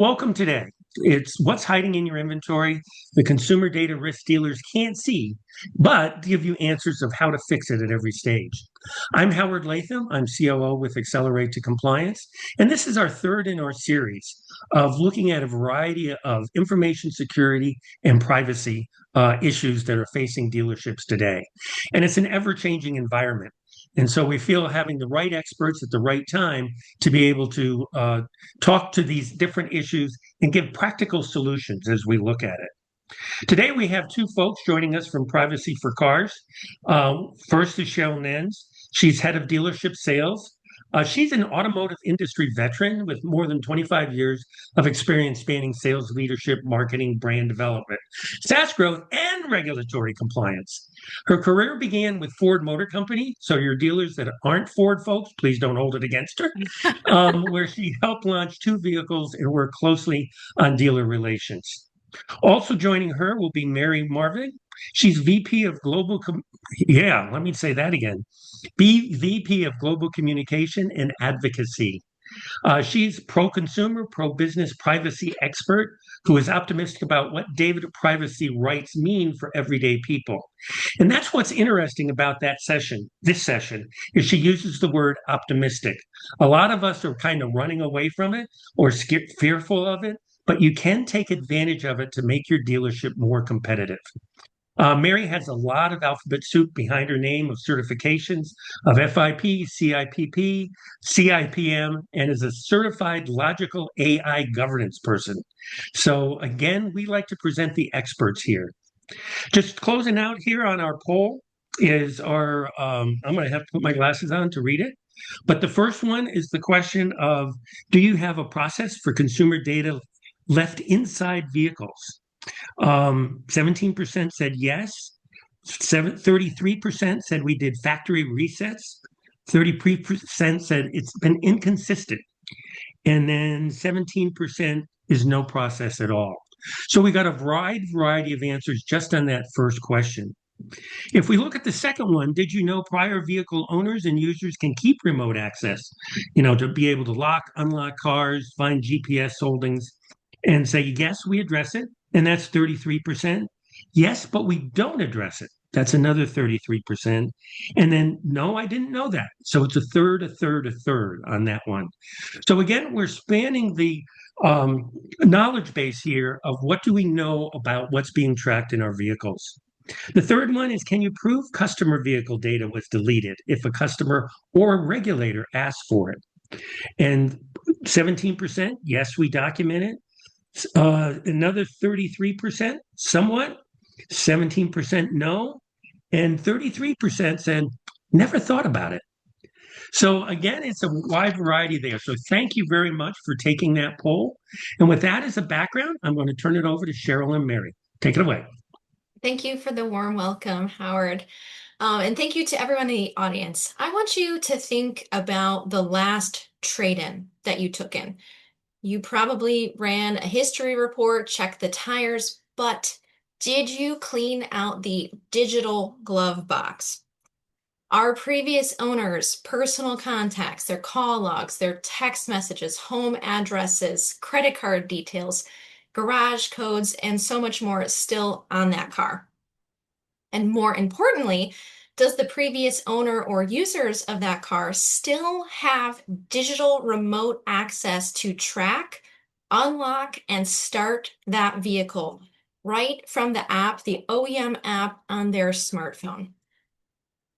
Welcome today. It's what's hiding in your inventory, the consumer data risk dealers can't see, but give you answers of how to fix it at every stage. I'm Howard Latham. I'm COO with Accelerate to Compliance, and this is our third in our series of looking at a variety of information security and privacy issues that are facing dealerships today. And it's an ever-changing environment. And so we feel having the right experts at the right time to be able to talk to these different issues and give practical solutions as we look at it. Today, we have two folks joining us from Privacy for Cars. First is Cheryl Nens. She's head of dealership sales. She's an automotive industry veteran with more than 25 years of experience spanning sales leadership, marketing, brand development, SaaS growth, and regulatory compliance. Her career began with Ford Motor Company, so your dealers that aren't Ford folks, please don't hold it against her, where she helped launch two vehicles and worked closely on dealer relations. Also joining her will be Mary Marvin. She's VP of let me say that again. VP of Global Communication and Advocacy. She's pro-consumer, pro-business privacy expert who is optimistic about what data privacy rights mean for everyday people. And that's what's interesting about this session, is she uses the word optimistic. A lot of us are kind of running away from it or fearful of it, but you can take advantage of it to make your dealership more competitive. Mary has a lot of alphabet soup behind her name of certifications of FIP, CIPP, CIPM, and is a certified logical AI governance person. So again, we like to present the experts here. Just closing out here on our poll is I'm going to have to put my glasses on to read it. But the first one is the question of, do you have a process for consumer data left inside vehicles? 17% said yes. 33% said we did factory resets. 30% said it's been inconsistent. And then 17% is no process at all. So we got a variety of answers just on that first question. If we look at the second one, did you know prior vehicle owners and users can keep remote access, to be able to lock, unlock cars, find GPS holdings, and say, yes, we address it. And that's 33%. Yes, but we don't address it. That's another 33%. And then, no, I didn't know that. So it's a third on that one. So again, we're spanning the knowledge base here of what do we know about what's being tracked in our vehicles. The third one is, can you prove customer vehicle data was deleted if a customer or a regulator asks for it? And 17%, yes, we document it. Another 33%, somewhat. 17% no. And 33% said, never thought about it. So again, it's a wide variety there. So thank you very much for taking that poll. And with that as a background, I'm going to turn it over to Cheryl and Mary. Take it away. Thank you for the warm welcome, Howard. And thank you to everyone in the audience. I want you to think about the last trade-in that you took in. You probably ran a history report, checked the tires, but did you clean out the digital glove box? Our previous owners' personal contacts, their call logs, their text messages, home addresses, credit card details, garage codes, and so much more is still on that car. And more importantly, does the previous owner or users of that car still have digital remote access to track, unlock, and start that vehicle right from the app, the OEM app on their smartphone?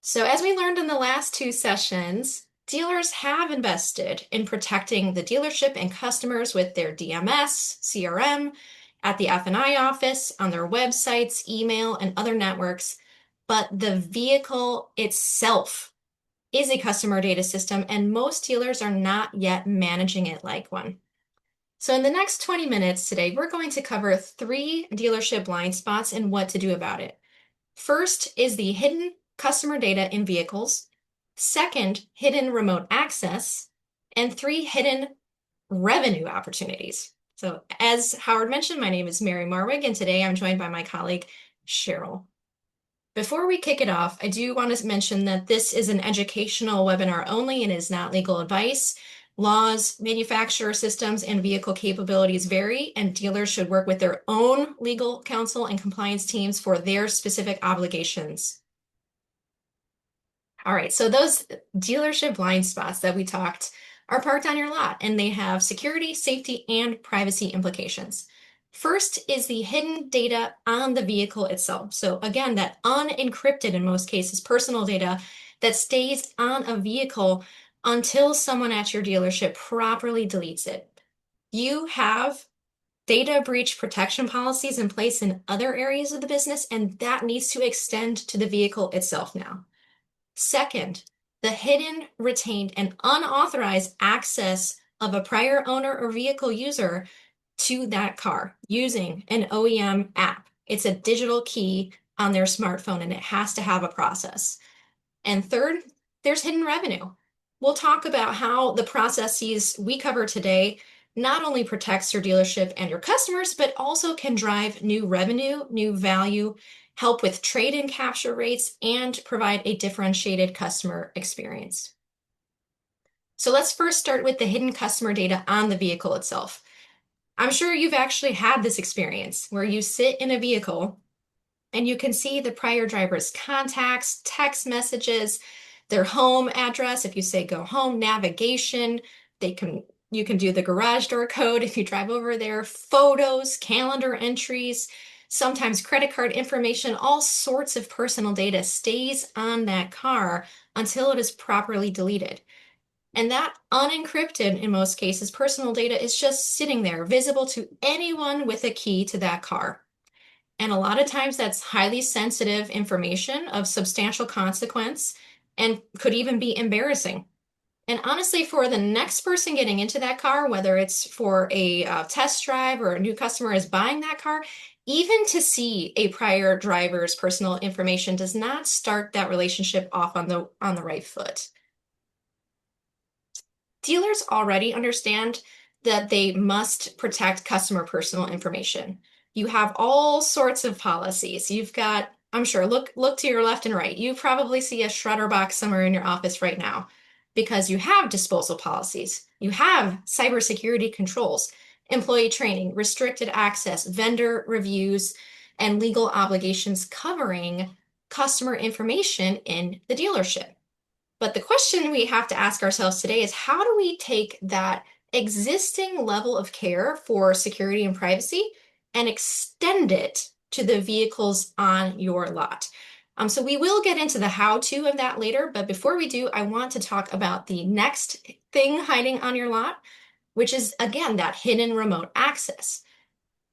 So as we learned in the last two sessions, dealers have invested in protecting the dealership and customers with their DMS, CRM, at the F&I office, on their websites, email, and other networks. But the vehicle itself is a customer data system, and most dealers are not yet managing it like one. So in the next 20 minutes today, we're going to cover 3 dealership blind spots and what to do about it. First is the hidden customer data in vehicles. Second, hidden remote access. And 3, hidden revenue opportunities. So as Howard mentioned, my name is Mary Marwig, and today I'm joined by my colleague, Cheryl. Before we kick it off, I do want to mention that this is an educational webinar only and is not legal advice. Laws, manufacturer systems, and vehicle capabilities vary, and dealers should work with their own legal counsel and compliance teams for their specific obligations. All right, so those dealership blind spots that we talked are parked on your lot, and they have security, safety, and privacy implications. First is the hidden data on the vehicle itself. So again, that unencrypted, in most cases, personal data that stays on a vehicle until someone at your dealership properly deletes it. You have data breach protection policies in place in other areas of the business, and that needs to extend to the vehicle itself now. Second, the hidden, retained, and unauthorized access of a prior owner or vehicle user to that car using an OEM app. It's a digital key on their smartphone and it has to have a process. And third, there's hidden revenue. We'll talk about how the processes we cover today not only protects your dealership and your customers, but also can drive new revenue, new value, help with trade-in capture rates, and provide a differentiated customer experience. So let's first start with the hidden customer data on the vehicle itself. I'm sure you've actually had this experience where you sit in a vehicle and you can see the prior driver's contacts, text messages, their home address. If you say go home, navigation, you can do the garage door code if you drive over there, photos, calendar entries, sometimes credit card information, all sorts of personal data stays on that car until it is properly deleted. And that unencrypted, in most cases, personal data is just sitting there, visible to anyone with a key to that car. And a lot of times that's highly sensitive information of substantial consequence and could even be embarrassing. And honestly, for the next person getting into that car, whether it's for a test drive or a new customer is buying that car, even to see a prior driver's personal information does not start that relationship off on the right foot. Dealers already understand that they must protect customer personal information. You have all sorts of policies. You've got, I'm sure, look to your left and right. You probably see a shredder box somewhere in your office right now because you have disposal policies. You have cybersecurity controls, employee training, restricted access, vendor reviews, and legal obligations covering customer information in the dealership. But the question we have to ask ourselves today is how do we take that existing level of care for security and privacy and extend it to the vehicles on your lot? So we will get into the how-to of that later, but before we do, I want to talk about the next thing hiding on your lot, which is, again, that hidden remote access.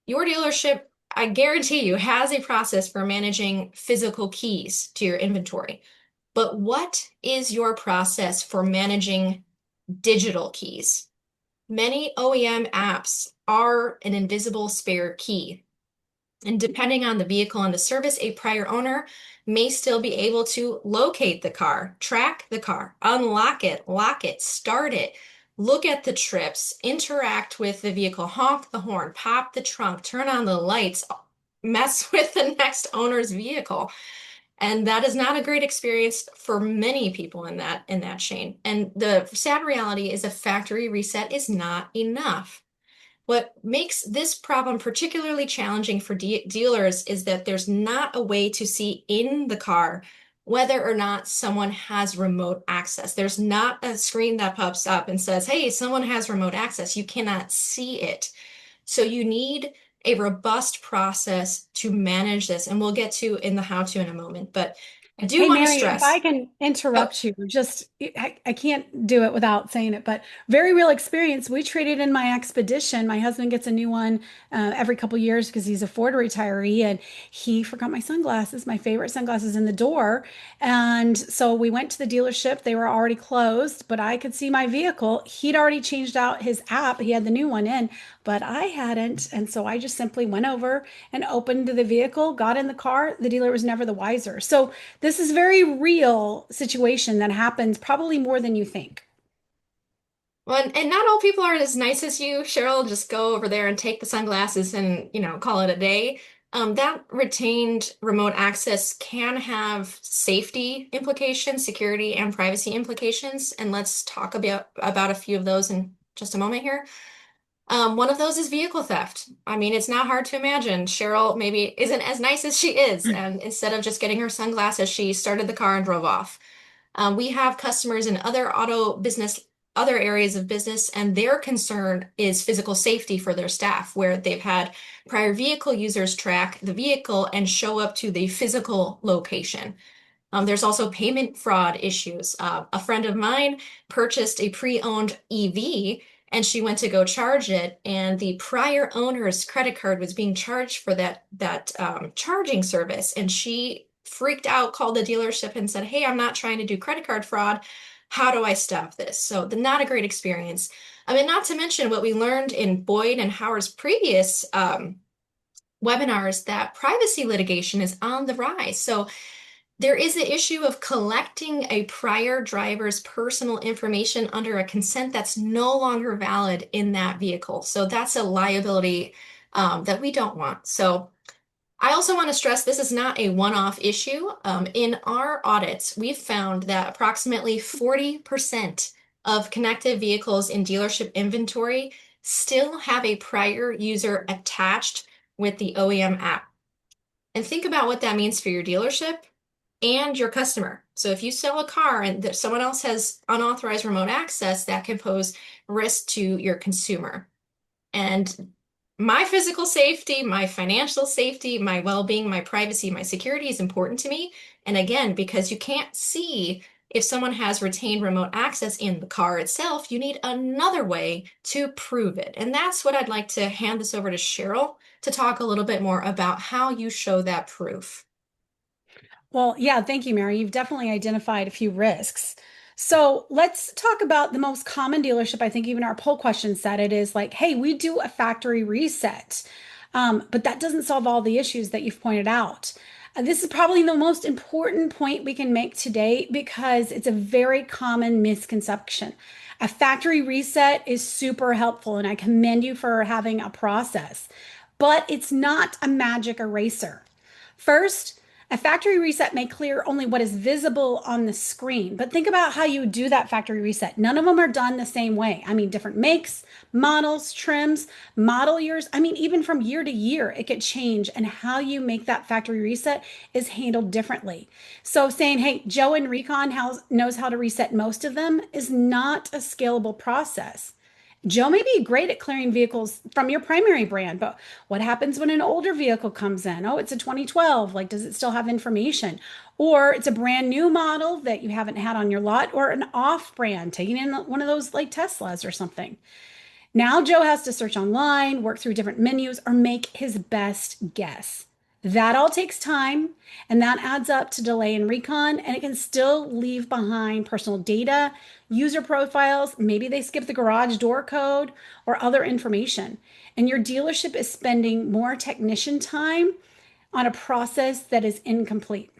Your dealership, I guarantee you, has a process for managing physical keys to your inventory. But what is your process for managing digital keys? Many OEM apps are an invisible spare key. And depending on the vehicle and the service, a prior owner may still be able to locate the car, track the car, unlock it, lock it, start it, look at the trips, interact with the vehicle, honk the horn, pop the trunk, turn on the lights, mess with the next owner's vehicle. And that is not a great experience for many people in that chain. And the sad reality is a factory reset is not enough. What makes this problem particularly challenging for dealers is that there's not a way to see in the car whether or not someone has remote access. There's not a screen that pops up and says, hey, someone has remote access. You cannot see it. So you need a robust process to manage this. And we'll get to in the how-to in a moment. But I do Hey, want to Mary, if I stress. can Oh, interrupt you, I can't do it without saying it, but very real experience. We traded in my Expedition. My husband gets a new one every couple years because he's a Ford retiree, and he forgot my sunglasses, my favorite sunglasses, in the door. And so we went to the dealership. They were already closed, but I could see my vehicle. He'd already changed out his app. He had the new one in, but I hadn't. And so I just simply went over and opened the vehicle, got in the car. The dealer was never the wiser. So this is a very real situation that happens probably more than you think. well, and not all people are as nice as you, Cheryl. Just go over there and take the sunglasses and, call it a day. That retained remote access can have safety implications, security and privacy implications, and let's talk about a few of those in just a moment here. One of those is vehicle theft. I mean, it's not hard to imagine. Cheryl maybe isn't as nice as she is, and instead of just getting her sunglasses, she started the car and drove off. We have customers in other auto business, other areas of business, and their concern is physical safety for their staff, where they've had prior vehicle users track the vehicle and show up to the physical location. There's also payment fraud issues. A friend of mine purchased a pre-owned EV and she went to go charge it, and the prior owner's credit card was being charged for that charging service. And she freaked out, called the dealership and said, "Hey, I'm not trying to do credit card fraud. How do I stop this?" So not a great experience. I mean, not to mention what we learned in Boyd and Howard's previous webinars, that privacy litigation is on the rise. So there is the issue of collecting a prior driver's personal information under a consent that's no longer valid in that vehicle. So that's a liability that we don't want. So I also want to stress this is not a one-off issue. In our audits, we've found that approximately 40% of connected vehicles in dealership inventory still have a prior user attached with the OEM app. And think about what that means for your dealership and your customer. So if you sell a car and someone else has unauthorized remote access, that can pose risk to your consumer. And my physical safety, my financial safety, my well-being, my privacy, my security is important to me. And again, because you can't see if someone has retained remote access in the car itself, you need another way to prove it. And that's what I'd like to hand this over to Cheryl to talk a little bit more about how you show that proof. Well, yeah, thank you, Mary. You've definitely identified a few risks. So let's talk about the most common dealership. I think even our poll question said it is like, hey, we do a factory reset. But that doesn't solve all the issues that you've pointed out. This is probably the most important point we can make today because it's a very common misconception. A factory reset is super helpful, and I commend you for having a process, but it's not a magic eraser. First, a factory reset may clear only what is visible on the screen, but think about how you do that factory reset. None of them are done the same way. I mean, different makes, models, trims, model years. I mean, even from year to year, it could change, and how you make that factory reset is handled differently. So saying, hey, Joe in Recon knows how to reset most of them is not a scalable process. Joe may be great at clearing vehicles from your primary brand, but what happens when an older vehicle comes in? Oh, it's a 2012. Like, does it still have information? Or it's a brand new model that you haven't had on your lot, or an off brand, taking in one of those like Teslas or something. Now Joe has to search online, work through different menus, or make his best guess. That all takes time, and that adds up to delay in recon, and it can still leave behind personal data, user profiles, maybe they skip the garage door code or other information. And your dealership is spending more technician time on a process that is incomplete.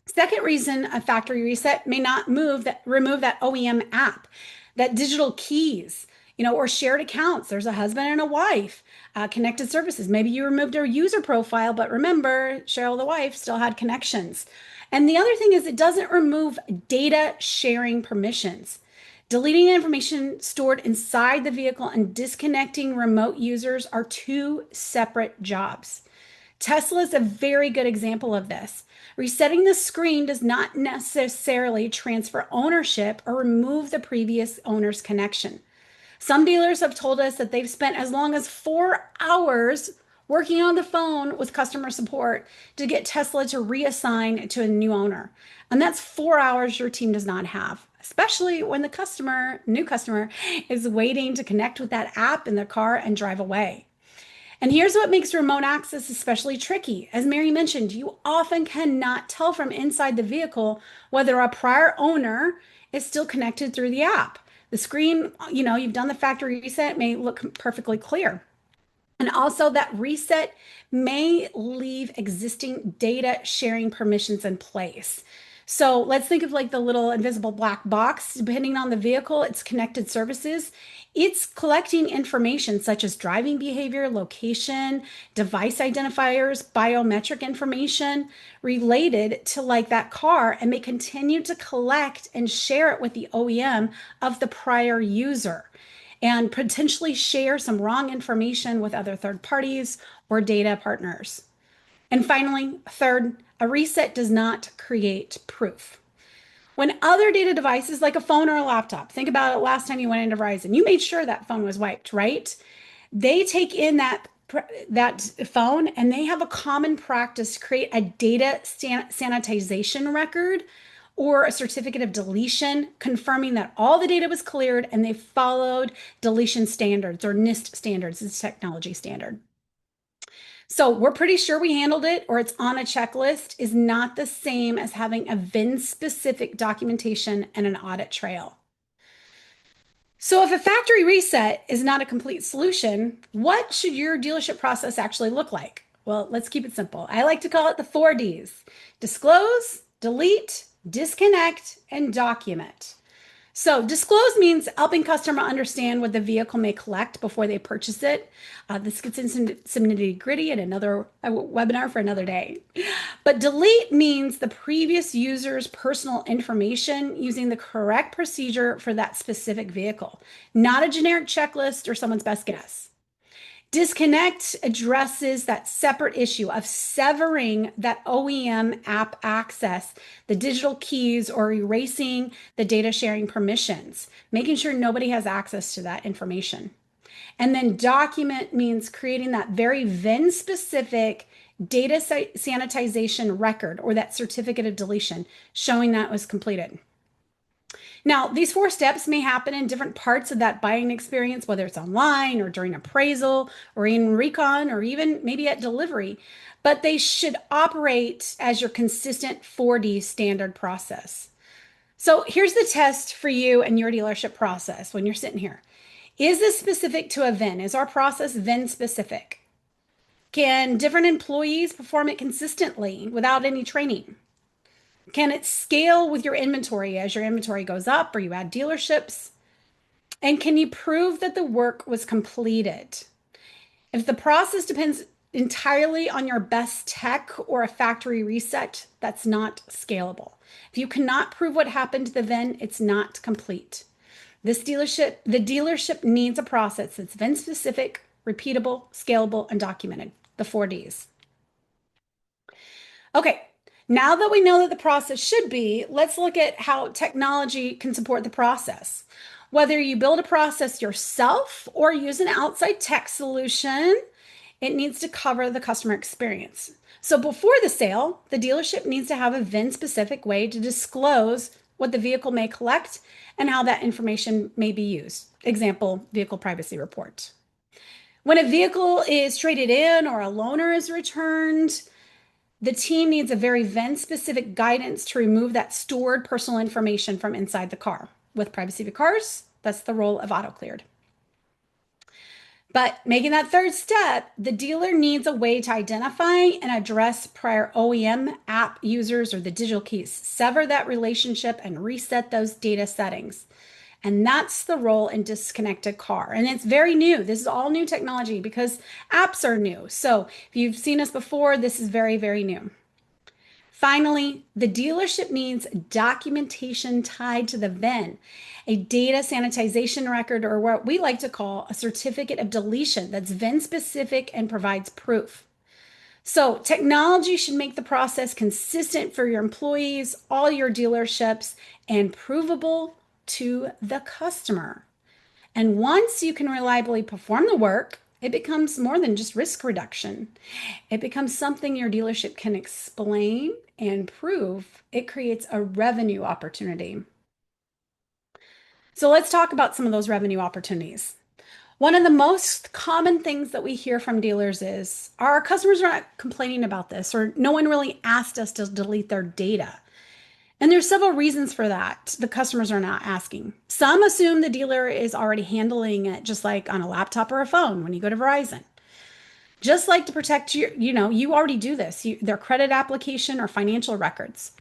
Second reason a factory reset may not remove that OEM app, that digital keys, or shared accounts. There's a husband and a wife, connected services. Maybe you removed their user profile, but remember, Cheryl, the wife, still had connections. And the other thing is it doesn't remove data sharing permissions. Deleting information stored inside the vehicle and disconnecting remote users are two separate jobs. Tesla is a very good example of this. Resetting the screen does not necessarily transfer ownership or remove the previous owner's connection. Some dealers have told us that they've spent as long as 4 hours working on the phone with customer support to get Tesla to reassign to a new owner. And that's 4 hours your team does not have, especially when the new customer, is waiting to connect with that app in their car and drive away. And here's what makes remote access especially tricky. As Mary mentioned, you often cannot tell from inside the vehicle whether a prior owner is still connected through the app. The screen, you've done the factory reset, may look perfectly clear. And also that reset may leave existing data sharing permissions in place. So let's think of like the little invisible black box. Depending on the vehicle, its connected services. It's collecting information such as driving behavior, location, device identifiers, biometric information related to like that car, and may continue to collect and share it with the OEM of the prior user and potentially share some wrong information with other third parties or data partners. And finally, third, a reset does not create proof. When other data devices like a phone or a laptop, think about it last time you went into Verizon, you made sure that phone was wiped, right? They take in that phone and they have a common practice to create a data sanitization record or a certificate of deletion confirming that all the data was cleared and they followed deletion standards or NIST standards, it's a technology standard. So we're pretty sure we handled it or it's on a checklist is not the same as having a VIN-specific documentation and an audit trail. So if a factory reset is not a complete solution, what should your dealership process actually look like? Well, let's keep it simple. I like to call it the 4Ds: disclose, delete, disconnect, and document. So disclose means helping customer understand what the vehicle may collect before they purchase it. This gets into some nitty gritty in another webinar for another day. But delete means the previous user's personal information using the correct procedure for that specific vehicle, not a generic checklist or someone's best guess. Disconnect addresses that separate issue of severing that OEM app access, the digital keys, or erasing the data sharing permissions, making sure nobody has access to that information. And then document means creating that very VIN specific data sanitization record or that certificate of deletion showing that was completed. Now, these 4 steps may happen in different parts of that buying experience, whether it's online or during appraisal or in recon or even maybe at delivery, but they should operate as your consistent 4D standard process. So here's the test for you and your dealership process when you're sitting here. Is this specific to a VIN? Is our process VIN specific? Can different employees perform it consistently without any training? Can it scale with your inventory as your inventory goes up or you add dealerships? And can you prove that the work was completed? If the process depends entirely on your best tech or a factory reset, that's not scalable. If you cannot prove what happened to the VIN, it's not complete. The dealership needs a process that's VIN specific, repeatable, scalable, and documented, the 4Ds. Okay, now that we know that the process should be, let's look at how technology can support the process. Whether you build a process yourself or use an outside tech solution, it needs to cover the customer experience. So before the sale, the dealership needs to have a VIN-specific way to disclose what the vehicle may collect and how that information may be used. Example, vehicle privacy report. When a vehicle is traded in or a loaner is returned, the team needs a very VIN-specific guidance to remove that stored personal information from inside the car. With privacy of cars, that's the role of auto cleared. But making that third step, the dealer needs a way to identify and address prior OEM app users or the digital keys, sever that relationship and reset those data settings. And that's the role in disconnected car. And it's very new. This is all new technology because apps are new. So if you've seen us before, this is very, very new. Finally, the dealership needs documentation tied to the VIN, a data sanitization record, or what we like to call a certificate of deletion that's VIN specific and provides proof. So technology should make the process consistent for your employees, all your dealerships, and provable to the customer. And once you can reliably perform the work, it becomes more than just risk reduction. It becomes something your dealership can explain and prove. It creates a revenue opportunity. So let's talk about some of those revenue opportunities. One of the most common things that we hear from dealers is our customers are not complaining about this, or no one really asked us to delete their data. And there's several reasons for that. The customers are not asking. Some assume the dealer is already handling it just like on a laptop or a phone when you go to Verizon. Just like to protect your, you already do this, their credit application or financial records.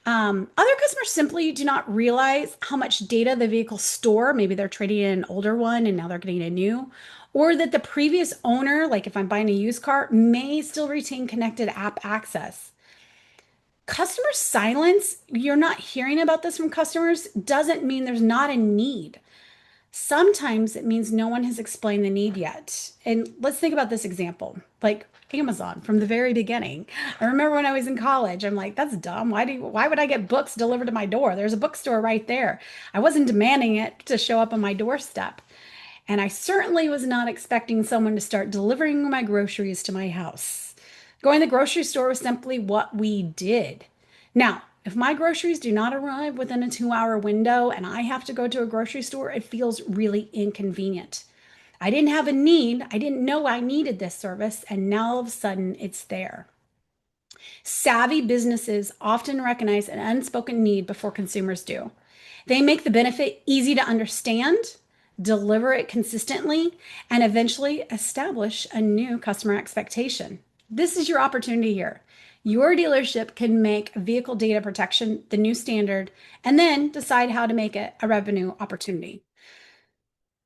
Other customers simply do not realize how much data the vehicles store. Maybe they're trading in an older one and now they're getting a new, or that the previous owner, like if I'm buying a used car, may still retain connected app access. Customer silence, you're not hearing about this from customers, doesn't mean there's not a need. Sometimes it means no one has explained the need yet. And let's think about this example, like Amazon from the very beginning. I remember when I was in college, I'm like, that's dumb. Why would I get books delivered to my door? There's a bookstore right there. I wasn't demanding it to show up on my doorstep. And I certainly was not expecting someone to start delivering my groceries to my house. Going to the grocery store was simply what we did. Now, if my groceries do not arrive within a 2 hour window and I have to go to a grocery store, it feels really inconvenient. I didn't have a need. I didn't know I needed this service, and now all of a sudden it's there. Savvy businesses often recognize an unspoken need before consumers do. They make the benefit easy to understand, deliver it consistently, and eventually establish a new customer expectation. This is your opportunity here. Your dealership can make vehicle data protection the new standard and then decide how to make it a revenue opportunity.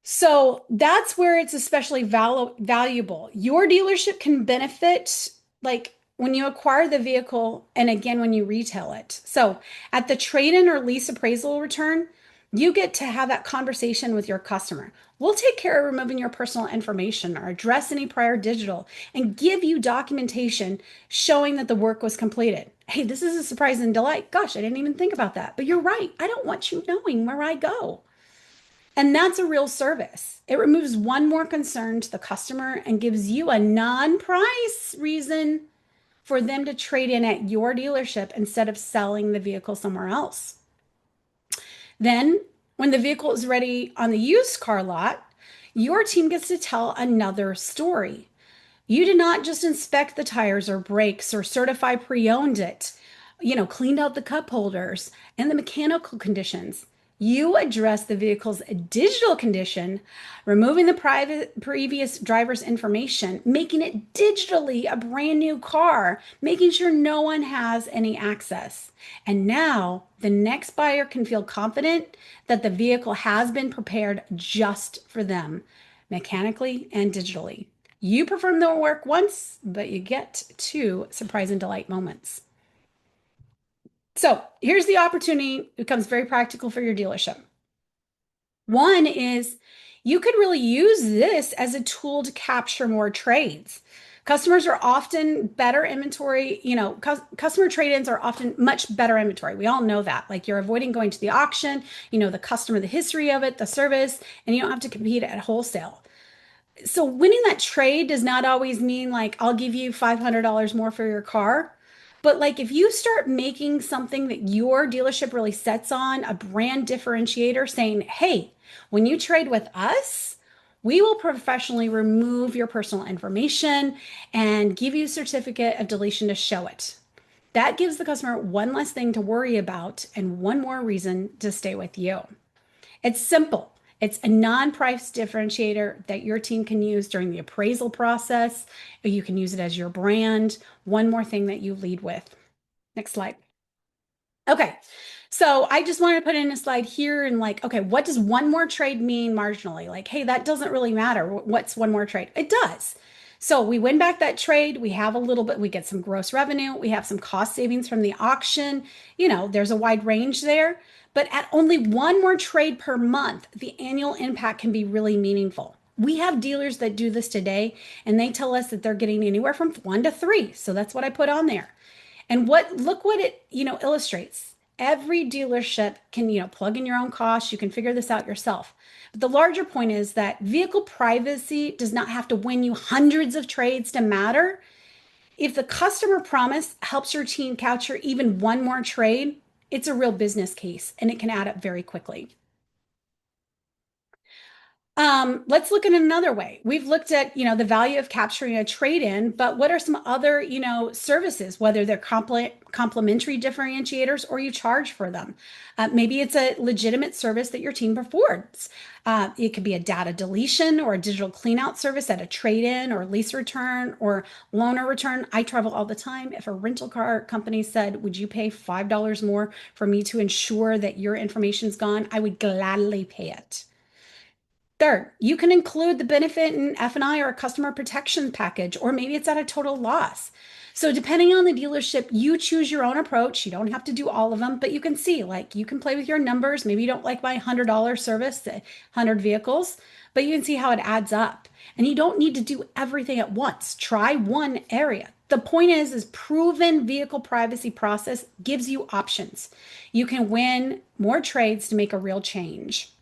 So that's where it's especially valuable. Your dealership can benefit like when you acquire the vehicle and again when you retail it. So at the trade-in or lease appraisal return, you get to have that conversation with your customer. We'll take care of removing your personal information or address any prior digital and give you documentation showing that the work was completed. Hey, this is a surprise and delight. Gosh, I didn't even think about that. But you're right. I don't want you knowing where I go. And that's a real service. It removes one more concern to the customer and gives you a non-price reason for them to trade in at your dealership instead of selling the vehicle somewhere else. Then, when the vehicle is ready on the used car lot, your team gets to tell another story. You did not just inspect the tires or brakes or certify pre-owned it, cleaned out the cup holders and the mechanical conditions. You address the vehicle's digital condition, removing the previous driver's information, making it digitally a brand new car, making sure no one has any access. And now the next buyer can feel confident that the vehicle has been prepared just for them, mechanically and digitally. You perform the work once, but you get 2 surprise and delight moments. So here's the opportunity. It becomes very practical for your dealership. One is you could really use this as a tool to capture more trades. Customers are often better inventory, customer trade-ins are often much better inventory. We all know that. Like you're avoiding going to the auction, the customer, the history of it, the service, and you don't have to compete at wholesale. So winning that trade does not always mean like I'll give you $500 more for your car. But like if you start making something that your dealership really sets on, a brand differentiator saying, hey, when you trade with us, we will professionally remove your personal information and give you a certificate of deletion to show it. That gives the customer one less thing to worry about and one more reason to stay with you. It's simple. It's a non-price differentiator that your team can use during the appraisal process. Or you can use it as your brand. One more thing that you lead with. Next slide. Okay, so I just wanted to put in a slide here and like, okay, what does one more trade mean marginally? Like, hey, that doesn't really matter. What's one more trade? It does. So we win back that trade. We have a little bit, we get some gross revenue. We have some cost savings from the auction. There's a wide range there. But at only one more trade per month, the annual impact can be really meaningful. We have dealers that do this today, and they tell us that they're getting anywhere from 1 to 3. So that's what I put on there. And look what it, illustrates. Every dealership can, plug in your own costs. You can figure this out yourself. But the larger point is that vehicle privacy does not have to win you hundreds of trades to matter. If the customer promise helps your team capture even one more trade, it's a real business case and it can add up very quickly. Let's look at it another way. We've looked at, the value of capturing a trade-in, but what are some other, services, whether they're complementary differentiators or you charge for them? Maybe it's a legitimate service that your team affords. It could be a data deletion or a digital cleanout service at a trade-in or lease return or loaner return. I travel all the time. If a rental car company said, "Would you pay $5 more for me to ensure that your information's gone?" I would gladly pay it. Third, you can include the benefit in F&I or a customer protection package, or maybe it's at a total loss. So depending on the dealership, you choose your own approach. You don't have to do all of them, but you can see, like, you can play with your numbers. Maybe you don't like my $100 service, 100 vehicles, but you can see how it adds up. And you don't need to do everything at once. Try one area. The point is proven vehicle privacy process gives you options. You can win more trades to make a real change.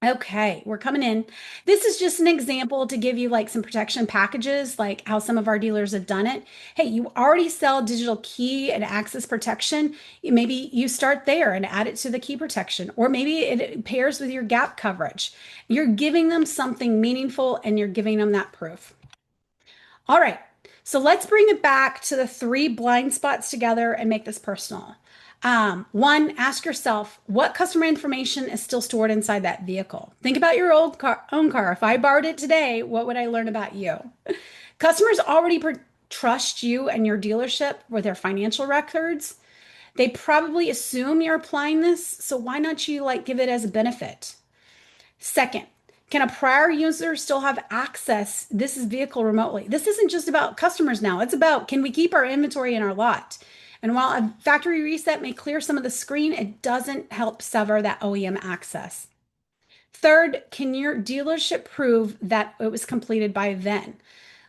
Okay, we're coming in. This is just an example to give you like some protection packages, like how some of our dealers have done it. Hey, you already sell digital key and access protection. Maybe you start there and add it to the key protection, or maybe it pairs with your gap coverage. You're giving them something meaningful and you're giving them that proof. All right, so let's bring it back to the 3 blind spots together and make this personal. One, ask yourself, what customer information is still stored inside that vehicle? Think about your own car. If I borrowed it today, what would I learn about you? Customers already trust you and your dealership with their financial records. They probably assume you're applying this, so why not you give it as a benefit? Second, can a prior user still have access? This is vehicle remotely. This isn't just about customers now. It's about, can we keep our inventory in our lot? And while a factory reset may clear some of the screen, it doesn't help sever that OEM access. Third, can your dealership prove that it was completed by then?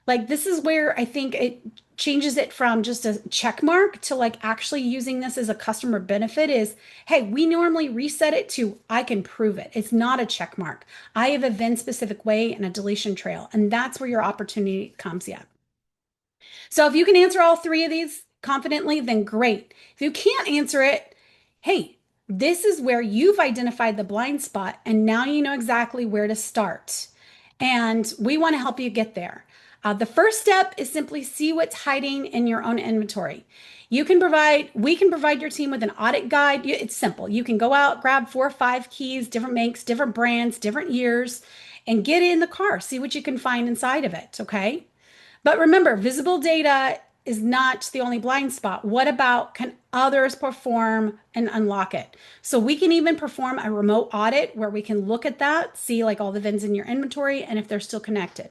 This is where I think it changes it from just a check mark to actually using this as a customer benefit is, hey, we normally reset it to, I can prove it. It's not a check mark. I have a VIN specific way and a deletion trail. And that's where your opportunity comes in. So if you can answer all 3 of these confidently, then great. If you can't answer it, hey, this is where you've identified the blind spot and now you know exactly where to start. And we want to help you get there. The first step is simply see what's hiding in your own inventory. We can provide your team with an audit guide. It's simple. You can go out, grab 4 or 5 keys, different makes, different brands, different years, and get in the car, see what you can find inside of it, okay? But remember, visible data is not the only blind spot. What about, can others perform and unlock it? So we can even perform a remote audit where we can look at that, see all the VINs in your inventory and if they're still connected.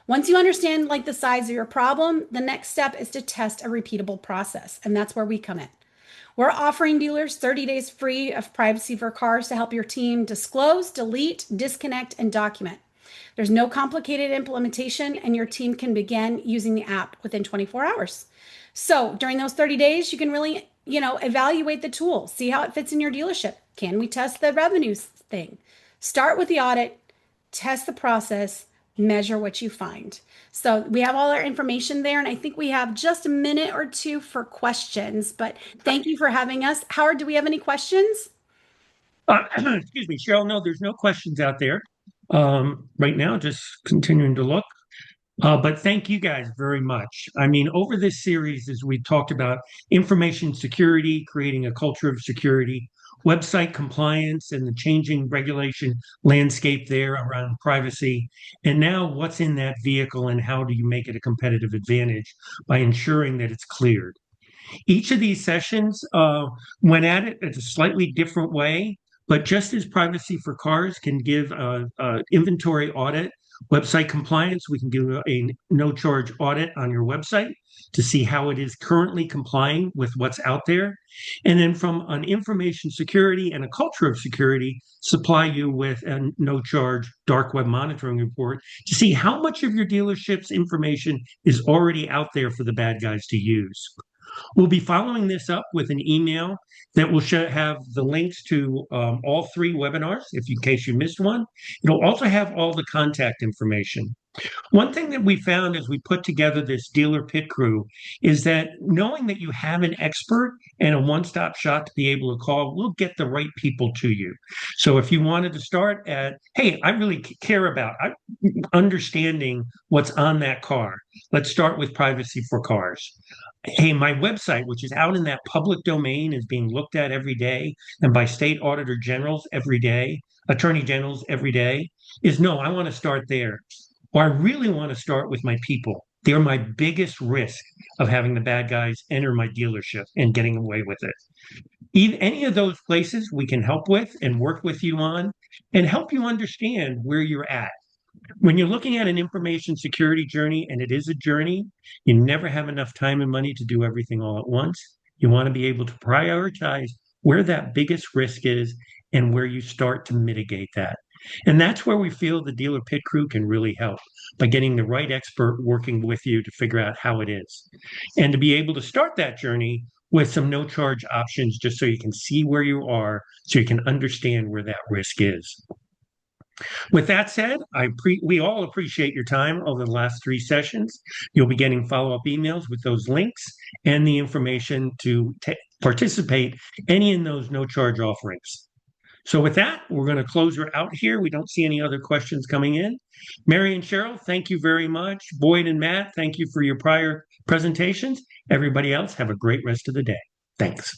Once you understand the size of your problem, the next step is to test a repeatable process. And that's where we come in. We're offering dealers 30 days free of privacy for cars to help your team disclose, delete, disconnect, and document. There's no complicated implementation and your team can begin using the app within 24 hours. So during those 30 days, you can really, evaluate the tool, see how it fits in your dealership. Can we test the revenues thing? Start with the audit, test the process, measure what you find. So we have all our information there. And I think we have just a minute or 2 for questions, but thank you for having us. Howard, do we have any questions? Excuse me, Cheryl. No, there's no questions out there right now, just continuing to look. But thank you guys very much. I mean, over this series, as we talked about information security, creating a culture of security, website compliance, and the changing regulation landscape there around privacy, and now what's in that vehicle and how do you make it a competitive advantage by ensuring that it's cleared. Each of these sessions went at it in a slightly different way, but just as privacy for cars can give a inventory audit, website compliance, we can do a no-charge audit on your website to see how it is currently complying with what's out there. And then from an information security and a culture of security, supply you with a no-charge dark web monitoring report to see how much of your dealership's information is already out there for the bad guys to use. We'll be following this up with an email that will have the links to all 3 webinars, if in case you missed one. It'll also have all the contact information. One thing that we found as we put together this dealer pit crew is that knowing that you have an expert and a one-stop shop to be able to call will get the right people to you. So if you wanted to start at, hey, I really care about understanding what's on that car. Let's start with privacy for cars. Hey, my website, which is out in that public domain, is being looked at every day and by state auditor generals every day, attorney generals every day, is no, I want to start there. Or I really want to start with my people. They're my biggest risk of having the bad guys enter my dealership and getting away with it. Any of those places we can help with and work with you on and help you understand where you're at. When you're looking at an information security journey, and it is a journey, you never have enough time and money to do everything all at once. You want to be able to prioritize where that biggest risk is and where you start to mitigate that. And that's where we feel the dealer pit crew can really help by getting the right expert working with you to figure out how it is. And to be able to start that journey with some no charge options just so you can see where you are, so you can understand where that risk is. With that said, we all appreciate your time over the last 3 sessions. You'll be getting follow-up emails with those links and the information to participate any in those no-charge offerings. So with that, we're going to close her out here. We don't see any other questions coming in. Mary and Cheryl, thank you very much. Boyd and Matt, thank you for your prior presentations. Everybody else, have a great rest of the day. Thanks.